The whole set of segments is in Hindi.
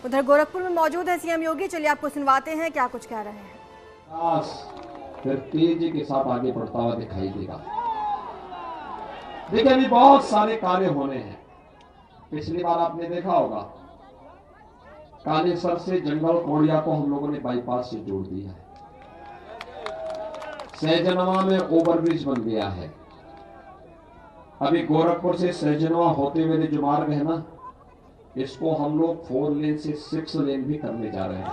उधर गोरखपुर में मौजूद है सीएम योगी, चलिए आपको सुनवाते हैं क्या कुछ कह रहे हैं। फिर तेजी के साथ आगे बढ़ता हुआ दिखाई देगा। देखिए, अभी बहुत सारे कार्य होने हैं। पिछली बार आपने देखा होगा, कालेसर से जंगल कोड़िया को हम लोगों ने बाईपास से जोड़ दिया है। सहजनवा में ओवरब्रिज बन गया है। अभी गोरखपुर से सहजनवा होते हुए जो मार्ग है ना, इसको हम लोग 4 लेन से 6 लेन भी करने जा रहे हैं।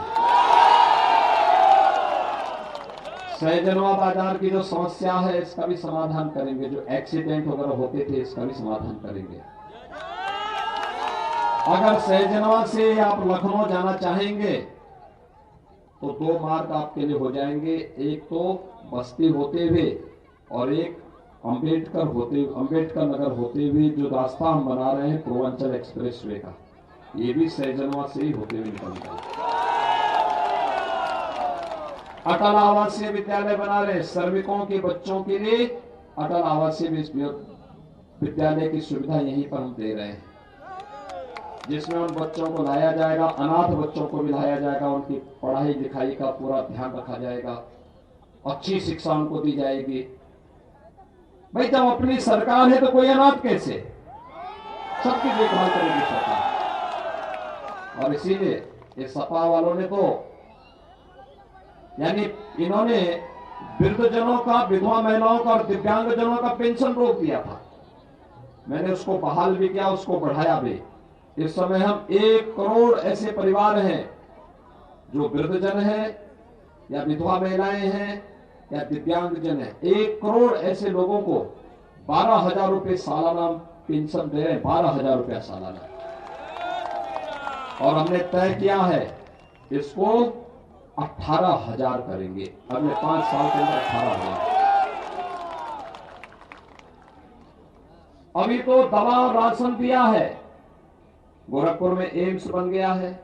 सहजनवा बाजार की जो समस्या है, इसका भी समाधान करेंगे। जो एक्सीडेंट वगैरह होते थे, इसका भी समाधान करेंगे। अगर सहजनवा से आप लखनऊ जाना चाहेंगे तो 2 मार्ग आपके लिए हो जाएंगे। एक तो बस्ती होते हुए और एक अंबेडकर नगर होते हुए जो रास्ता हम बना रहे हैं पूर्वांचल एक्सप्रेसवे का, ये भी सहजनवा से ही होते हुए निकलता है। अटल आवासीय विद्यालय बना रहे, श्रमिकों के बच्चों के लिए अटल आवासीय विद्यालय की सुविधा यहीं पर हम दे रहे हैं, जिसमें उन बच्चों को लाया जाएगा, अनाथ बच्चों को भी लाया जाएगा, उनकी पढ़ाई लिखाई का पूरा ध्यान रखा जाएगा, अच्छी शिक्षा उनको दी जाएगी। भाई, जब अपनी सरकार है तो कोई अनाथ कैसे? सबकी देखभाल करेगी सरकार। और इसीलिए ये सपा वालों ने तो यानी इन्होंने वृद्धजनों का, विधवा महिलाओं का और दिव्यांगजनों का पेंशन रोक दिया था। मैंने उसको बहाल भी किया, उसको बढ़ाया भी। इस समय हम 1 करोड़ ऐसे परिवार हैं जो वृद्धजन है या विधवा महिलाएं हैं या दिव्यांगजन है। 1 करोड़ ऐसे लोगों को 12,000 रुपए सालाना पेंशन दे रहे हैं, 12,000 रुपया सालाना। और हमने तय किया है इसको 18,000 करेंगे, अगले 5 साल के अंदर 18,000। अभी तो दवा और राशन दिया है। गोरखपुर में एम्स बन गया है।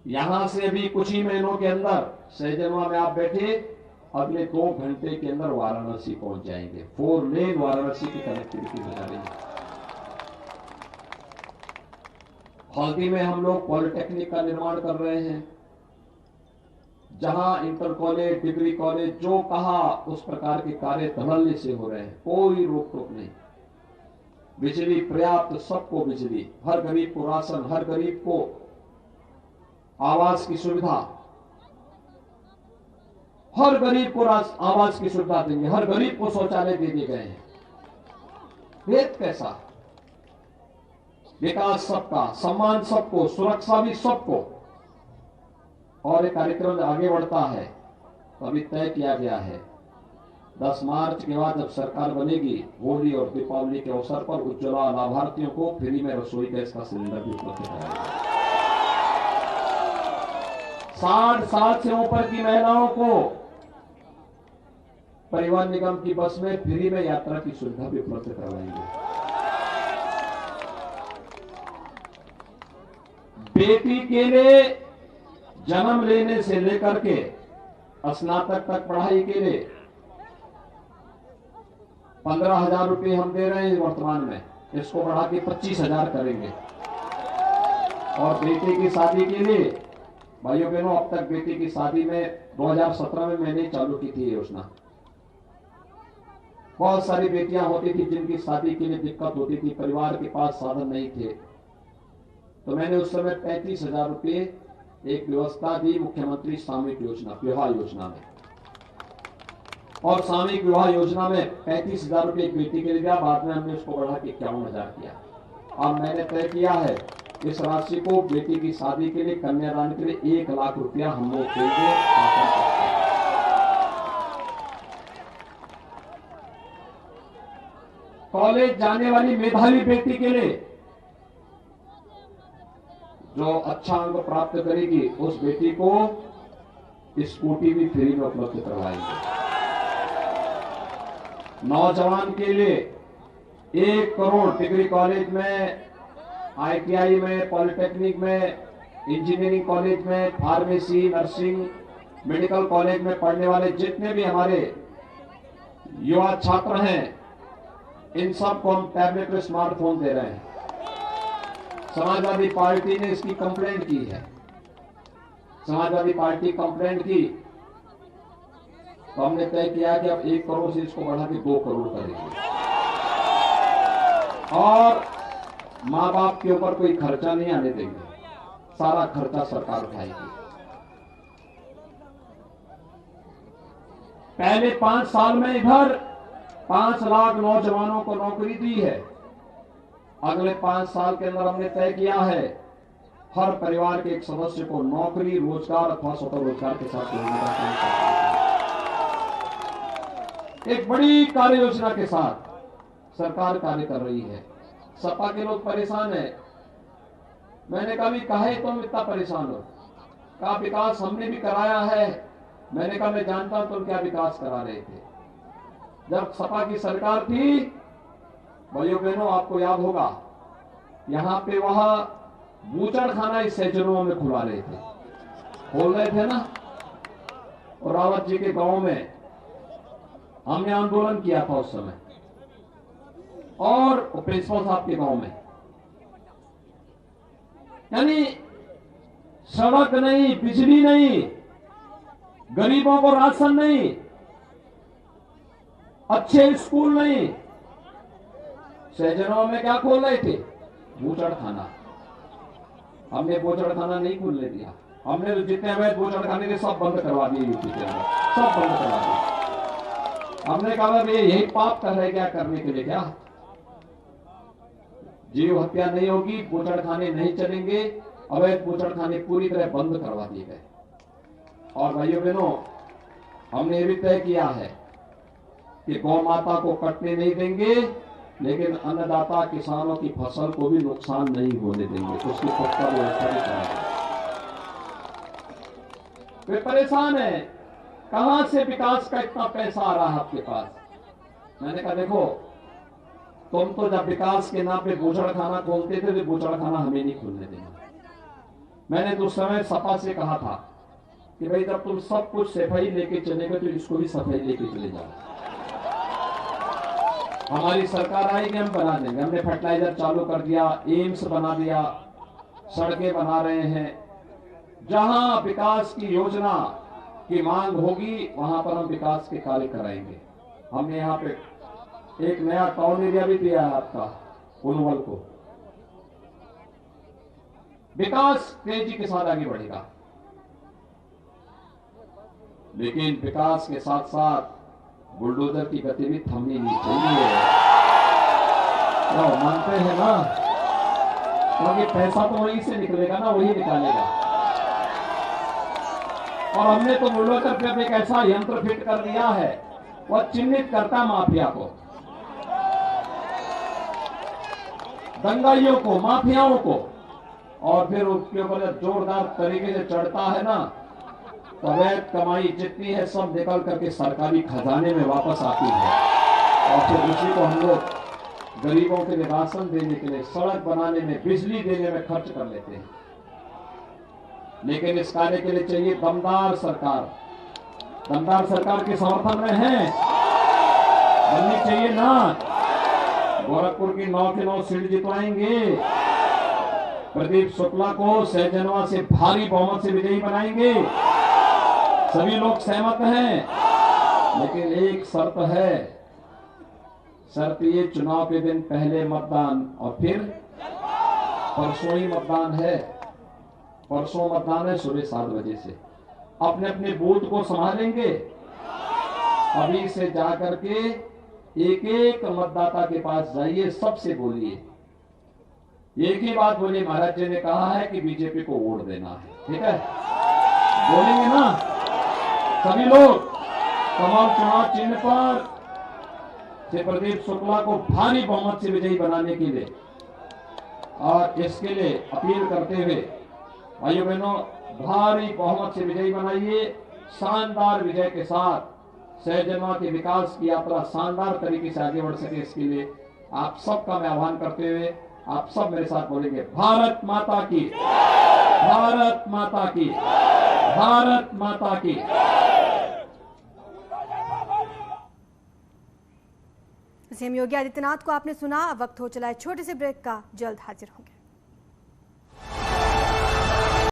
यहां से भी कुछ ही महीनों के अंदर सहजनवा में आप बैठे, अगले 2 घंटे के अंदर वाराणसी पहुंच जाएंगे। 4 लेन वाराणसी की कनेक्टिविटी हो जाएगी। हल्दी में हम लोग पॉलिटेक्निक का निर्माण कर रहे हैं, जहां इंटर कॉलेज, डिग्री कॉलेज, जो कहा उस प्रकार के कार्य धड़ल्ले से हो रहे हैं, कोई रोक टोक नहीं। बिजली पर्याप्त, सबको बिजली, हर गरीब को राशन, हर गरीब को आवास की सुविधा, हर गरीब को आवास की सुविधा देंगे, हर गरीब को शौचालय दे दिए गए हैं। भेद कैसा? विकास सबका, सम्मान सबको, सुरक्षा भी सबको। और एक कार्यक्रम आगे बढ़ता है तो अभी तय किया गया है 10 मार्च के बाद जब सरकार बनेगी, होली और दीपावली के अवसर पर उज्ज्वला लाभार्थियों को फ्री में रसोई गैस का सिलेंडर भी उपलब्ध कराएगा। 60 साल से ऊपर की महिलाओं को परिवहन निगम की बस में फ्री में यात्रा की सुविधा भी उपलब्ध करवाएंगे। बेटी के लिए जन्म लेने से लेकर के स्नातक तक पढ़ाई के लिए 15,000 रुपए हम दे रहे हैं वर्तमान में, इसको बढ़ा के 25,000 करेंगे। और बेटी की शादी के लिए, भाइयों बहनों, अब तक बेटी की शादी में 2017 में मैंने चालू की थी ये योजना। बहुत सारी बेटियां होती थी जिनकी शादी के लिए दिक्कत होती थी, परिवार के पास साधन नहीं थे, तो मैंने उस समय 35,000 रुपए एक व्यवस्था दी मुख्यमंत्री सामूहिक योजना, विवाह योजना में। और सामूहिक विवाह योजना में 35,000 रुपए एक बेटी के लिए दिया, बाद में हमने उसको बढ़ा के 51,000 किया। अब मैंने तय किया है इस राशि को बेटी की शादी के लिए, कन्यादान के लिए 1 लाख रुपया हम लोग देंगे। कॉलेज जाने वाली मेधावी बेटी के लिए जो अच्छा अंक प्राप्त करेगी, उस बेटी को स्कूटी भी फ्री में उपलब्ध करवाएंगे। नौजवान के लिए 1 करोड़ डिग्री कॉलेज में, ITI में, पॉलिटेक्निक में, इंजीनियरिंग कॉलेज में, फार्मेसी, नर्सिंग, मेडिकल कॉलेज में पढ़ने वाले जितने भी हमारे युवा छात्र हैं, इन सबको हम टैबलेट और स्मार्टफोन दे रहे हैं। समाजवादी पार्टी ने इसकी कंप्लेंट की है। समाजवादी पार्टी कंप्लेंट की तो हमने तय किया कि अब 1 करोड़ से इसको बढ़ा के 2 करोड़ करेंगे और मां बाप के ऊपर कोई खर्चा नहीं आने देंगे, सारा खर्चा सरकार उठाएगी। पहले 5 साल में इधर 5 लाख नौजवानों को नौकरी दी है। अगले 5 साल के अंदर हमने तय किया है हर परिवार के एक सदस्य को नौकरी, रोजगार अथवा स्वतः रोजगार के साथ जोड़ने का काम करना है। एक बड़ी कार्य योजना के साथ सरकार कार्य कर रही है। सपा के लोग परेशान है। मैंने कहा भी काहे तुम इतना परेशान हो? कहा विकास हमने भी कराया है। मैंने कहा मैं जानता हूं तुम क्या विकास करा रहे थे। जब सपा की सरकार थी, भाइयों बहनों आपको याद होगा, यहां पे वह बूचड़खाना इस सैजनों में खुला रहे थे, खोल रहे थे ना। और रावत जी के गांव में हमने आंदोलन किया था उस समय, और प्रिंसिपल साहब के गांव में। यानी सड़क नहीं, बिजली नहीं, गरीबों को राशन नहीं, अच्छे स्कूल नहीं। सैजनों में क्या खोल रहे थे? बूचड़खाना। हमने बूचड़खाना नहीं खुलने दिया। हमने तो जितने अवैध बूचड़खाने थे सब बंद करवा दिए यूपी के अंदर, सब बंद करवा दिए। हमने कहा ये यही पाप कर रहे क्या करने के लिए? क्या जीव हत्या नहीं होगी, बूचड़खाने नहीं चलेंगे, अवैध बूचड़खाने पूरी तरह बंद करवा दिए गए। और भाइयों बहनों हमने ये भी तय किया है कि गौ माता को कटने नहीं देंगे, लेकिन अन्नदाता किसानों की फसल को भी नुकसान नहीं होने देंगे, उसकी पक्का व्यवस्था भी करेंगे। वे परेशान है, कहां से विकास का इतना पैसा आ रहा है आपके पास? मैंने कहा देखो, तुम तो जब विकास के नाम पे बूचड़खाना खोलते थे तो बूचड़खाना हमें नहीं खुलने देना। मैंने तो उस समय सपा से कहा था कि भाई जब तुम सब कुछ सफाई लेके चलेगे तो इसको भी सफाई लेके चले जाओ। हमारी सरकार आएगी, हम बना देंगे। हमने फर्टिलाइजर चालू कर दिया, एम्स बना दिया, सड़कें बना रहे हैं। जहां विकास की योजना की मांग होगी वहां पर हम विकास के कार्य कराएंगे। हमने यहाँ पे एक नया टाउन एरिया भी दिया है आपका उनवल को। विकास तेजी के साथ आगे बढ़ेगा, लेकिन विकास के साथ साथ बुलडोजर की गति भी थमनी नहीं चाहिए। तो मानते हैं ना, क्योंकि पैसा तो वहीं से निकलेगा ना, वही निकालेगा। और हमने तो बुलडोजर पे एक ऐसा यंत्र फिट कर दिया है, वह चिन्हित करता माफिया को, दंगाइयों को, माफियाओं को, और फिर उसके ऊपर जोरदार तरीके से चढ़ता है ना, तो अवैध कमाई जितनी है सब निकल करके सरकारी खजाने में वापस आती है। और फिर उसी को हम लोग गरीबों के लिए राशन देने के लिए, सड़क बनाने में, बिजली देने में खर्च कर लेते हैं। लेकिन इस कार्य के लिए चाहिए दमदार सरकार। दमदार सरकार के समर्थन में है, बननी चाहिए ना। गोरखपुर की 9 के 9 सीट जितवाएंगे, प्रदीप शुक्ला को सैजनवा से भारी बहुमत से विजयी बनाएंगे। सभी लोग सहमत हैं, लेकिन एक शर्त है। शर्त ये, चुनाव के दिन पहले मतदान, और फिर परसों ही मतदान है। परसों मतदान है सुबह 7 बजे से। अपने अपने बूथ को संभालेंगे। अभी से जाकर के एक एक मतदाता के पास जाइए, सबसे बोलिए, एक ही बात बोलिए, महाराज जी ने कहा है कि बीजेपी को वोट देना है। ठीक है, बोलेंगे ना सभी लोग? कमल चुनाव चिन्ह पर से प्रदीप शुक्ला को भारी बहुमत से विजयी बनाने के लिए, और इसके लिए अपील करते हुए भाइयों बहनों, भारी बहुमत से विजयी बनाइए। शानदार विजय के साथ सैजनवा के विकास की यात्रा शानदार तरीके से आगे बढ़ सके, इसके लिए आप सबका मैं आह्वान करते हुए आप सब मेरे साथ बोलेंगे, भारत माता की, भारत माता की, भारत माता की। सीएम योगी आदित्यनाथ को आपने सुना। अब वक्त हो चला है छोटे से ब्रेक का, जल्द हाजिर होंगे।